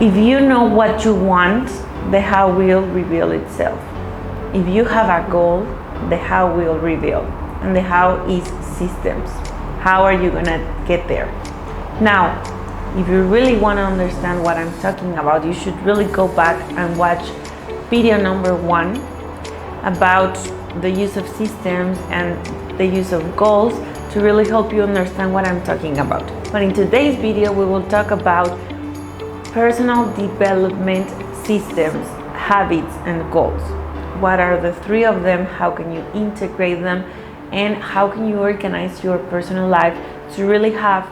If you know what you want, the how will reveal itself. If you have a goal, the how will reveal. And the how is systems. How are you gonna get there? Now, if you really want to understand what I'm talking about, you should really go back and watch video number 1 about the use of systems and the use of goals to really help you understand what I'm talking about. But in today's video, we will talk about personal development systems, habits, and goals. What are the 3 of them? How can you integrate them? And how can you organize your personal life to really have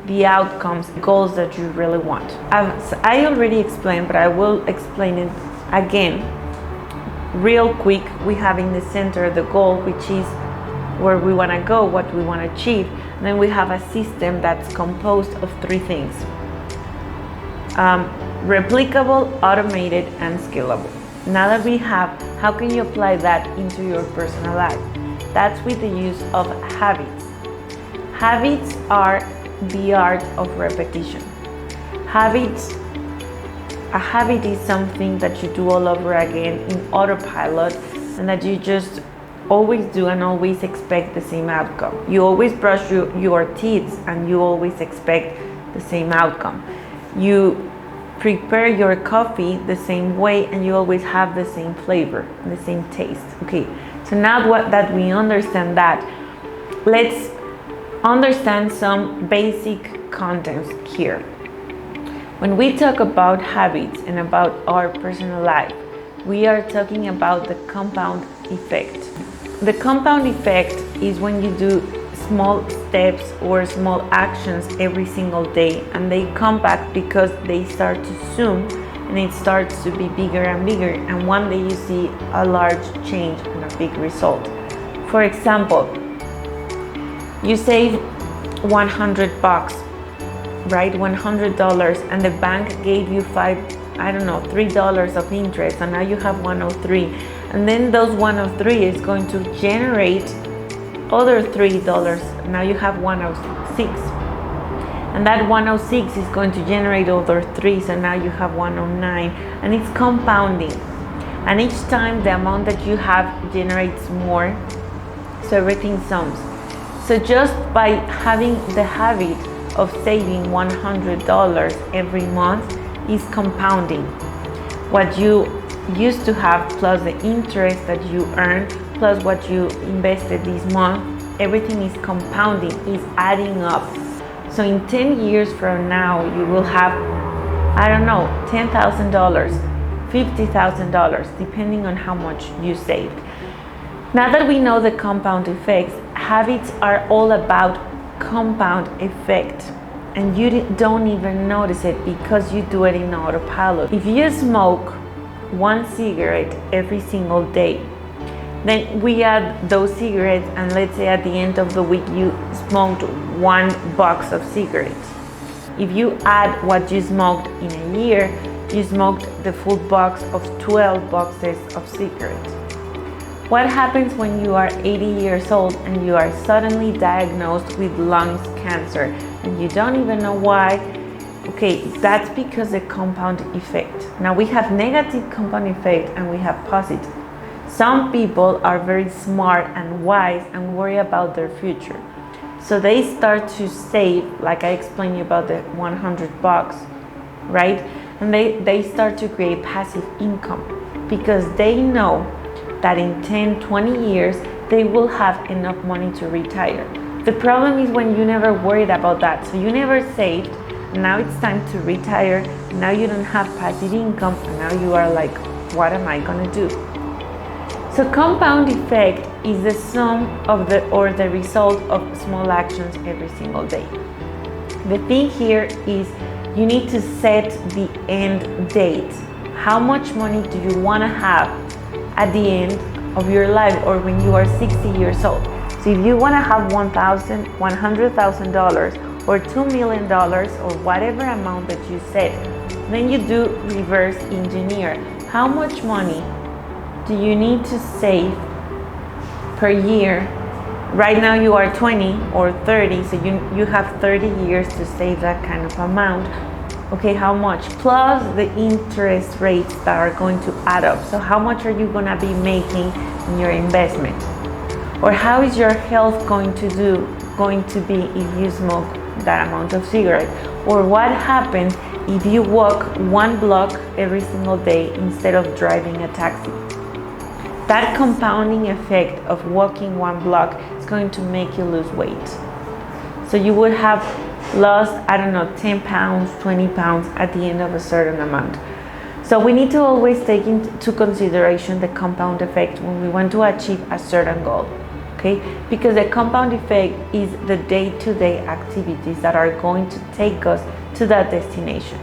the outcomes, goals that you really want? As I already explained, but I will explain it again real quick. We have in the center the goal, which is where we want to go, what we want to achieve. And then we have a system that's composed of 3 things: replicable, automated, and scalable. Now that we have, how can you apply that into your personal life? That's with the use of habits. Habits are the art of repetition. A habit is something that you do all over again in autopilot, and that you just always do and always expect the same outcome. You always brush your teeth and you always expect the same outcome. You prepare your coffee the same way and you always have the same flavor, the same taste. Okay, so now that we understand that, let's understand some basic contents here. When we talk about habits and about our personal life, we are talking about the compound effect. The compound effect is when you do small steps or small actions every single day, and they come back because they start to zoom and it starts to be bigger and bigger, and one day you see a large change and a big result. For example, you save $100, right? $100, and the bank gave you $3 of interest, and now you have 103, and then those 103 is going to generate other $3. Now you have 106, and that 106 is going to generate other 3, so now you have 109, and it's compounding, and each time the amount that you have generates more, so everything sums. So just by having the habit of saving $100 every month is compounding. What you used to have plus the interest that you earn plus what you invested this month, everything is compounding, is adding up. So in 10 years from now, you will have, $10,000, $50,000, depending on how much you saved. Now that we know the compound effects, habits are all about compound effect, and you don't even notice it because you do it in autopilot. If you smoke 1 cigarette every single day, then we add those cigarettes, and let's say at the end of the week you smoked 1 box of cigarettes. If you add what you smoked in a year, you smoked the full box of 12 boxes of cigarettes. What happens when you are 80 years old and you are suddenly diagnosed with lung cancer and you don't even know why? Okay, that's because the compound effect. Now we have negative compound effect and we have positive. Some people are very smart and wise and worry about their future. So they start to save, like I explained you about the $100, right? And they start to create passive income because they know that in 10, 20 years, they will have enough money to retire. The problem is when you never worried about that. So you never saved, now it's time to retire, now you don't have passive income, and now you are like, what am I gonna do? So compound effect is the sum of the result of small actions every single day. The thing here is you need to set the end date. How much money do you wanna have at the end of your life, or when you are 60 years old? So if you want to have $100,000 or $2 million or whatever amount that you set, then you do reverse engineer. How much money do you need to save per year? Right now you are 20 or 30, so you have 30 years to save that kind of amount. Okay, how much? Plus the interest rates that are going to add up. So how much are you gonna be making in your investment? Or how is your health going to be if you smoke that amount of cigarette? Or what happens if you walk 1 block every single day instead of driving a taxi? That compounding effect of walking 1 block is going to make you lose weight. So you would have lost, I don't know, 10 pounds, 20 pounds at the end of a certain amount. So we need to always take into consideration the compound effect when we want to achieve a certain goal, okay? Because the compound effect is the day-to-day activities that are going to take us to that destination.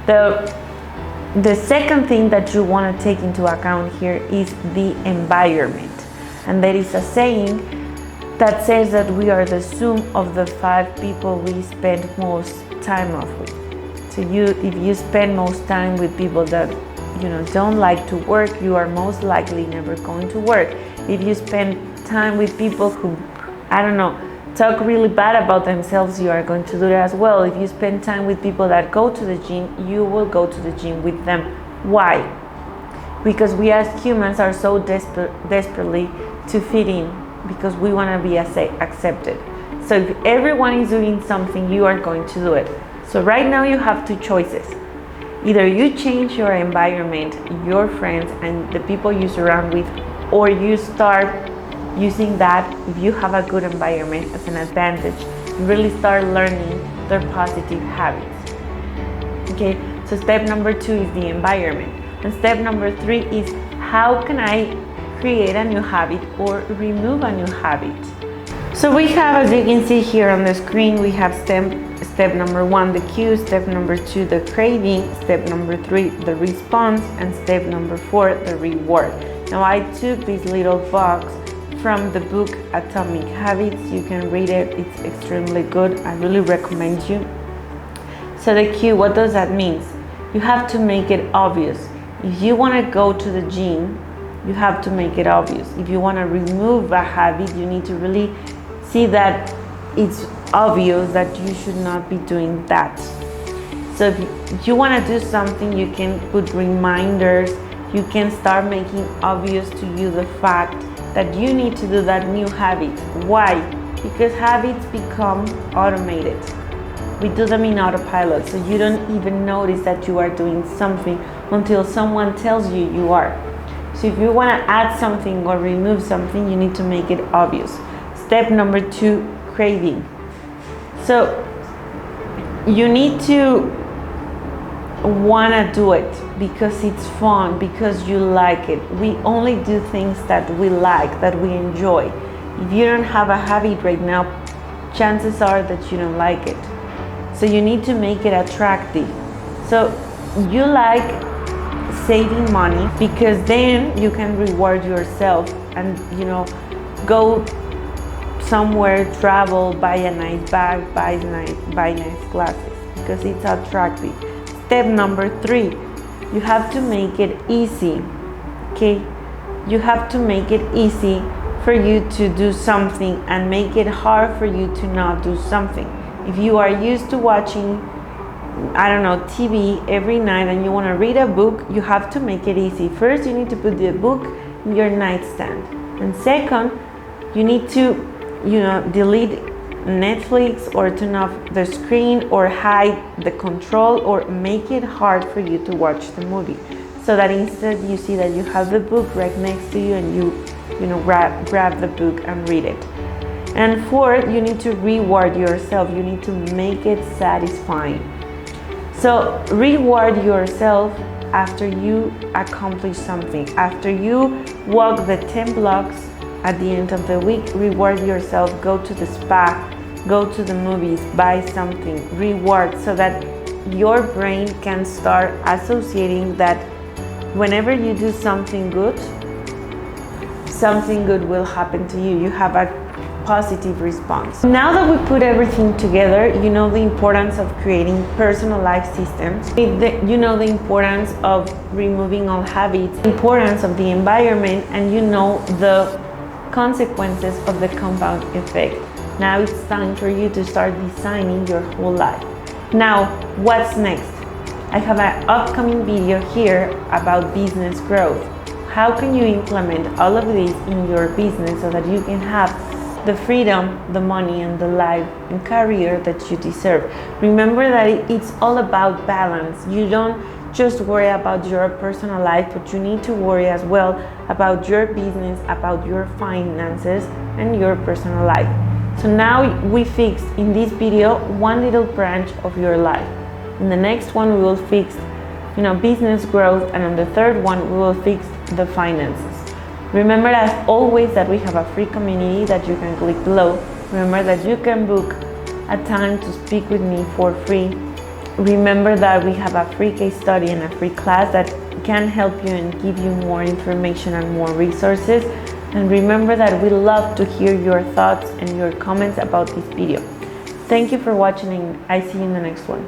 The second thing that you want to take into account here is the environment. And there is a saying that says that we are the sum of the 5 people we spend most time off with. So if you spend most time with people that don't like to work, you are most likely never going to work. If you spend time with people who, talk really bad about themselves, you are going to do that as well. If you spend time with people that go to the gym, you will go to the gym with them. Why? Because we as humans are so desperately to fit in, because we want to be accepted. So if everyone is doing something, you are going to do it. So right now you have 2 choices. Either you change your environment, your friends, and the people you surround with, or you start using that, if you have a good environment, as an advantage. You really start learning their positive habits. Okay, so step number 2 is the environment. And step number 3 is how can I create a new habit or remove a new habit. So we have, as you can see here on the screen, we have step number 1, the cue, step number 2, the craving, step number 3, the response, and step number 4, the reward. Now I took this little box from the book Atomic Habits. You can read it, it's extremely good. I really recommend you. So the cue, what does that mean? You have to make it obvious. If you want to go to the gym, you have to make it obvious. If you want to remove a habit, you need to really see that it's obvious that you should not be doing that. So if you want to do something, you can put reminders. You can start making obvious to you the fact that you need to do that new habit. Why? Because habits become automated. We do them in autopilot, so you don't even notice that you are doing something until someone tells you you are. So if you want to add something or remove something, you need to make it obvious. Step number 2, craving. So you need to want to do it because it's fun, because you like it. We only do things that we like, that we enjoy. If you don't have a habit right now, chances are that you don't like it. So you need to make it attractive. So you like saving money because then you can reward yourself and go somewhere, travel, buy a nice bag, buy nice glasses, because it's attractive. Step number 3, you have to make it easy. Okay, you have to make it easy for you to do something and make it hard for you to not do something. If you are used to watching, TV every night and you want to read a book, you have to make it easy. First, you need to put the book in your nightstand. And second, you need to, delete Netflix or turn off the screen or hide the control or make it hard for you to watch the movie. So that instead you see that you have the book right next to you and you grab the book and read it. And fourth, you need to reward yourself. You need to make it satisfying. So reward yourself after you accomplish something. After you walk the 10 blocks at the end of the week, reward yourself. Go to the spa, go to the movies, buy something, reward, so that your brain can start associating that whenever you do something good will happen to you. You have a positive response. Now that we put everything together, you know the importance of creating personalized systems. You know the importance of removing all habits, the importance of the environment, and you know the consequences of the compound effect. Now it's time for you to start designing your whole life. Now, what's next? I have an upcoming video here about business growth. How can you implement all of this in your business so that you can have the freedom, the money, and the life and career that you deserve? Remember that it's all about balance. You don't just worry about your personal life, but you need to worry as well about your business, about your finances, and your personal life. So now we fixed in this video one little branch of your life. In the next one we will fix business growth, and on the third one we will fix the finances. Remember as always that we have a free community that you can click below. Remember that you can book a time to speak with me for free. Remember that we have a free case study and a free class that can help you and give you more information and more resources. And remember that we love to hear your thoughts and your comments about this video. Thank you for watching, and I see you in the next one.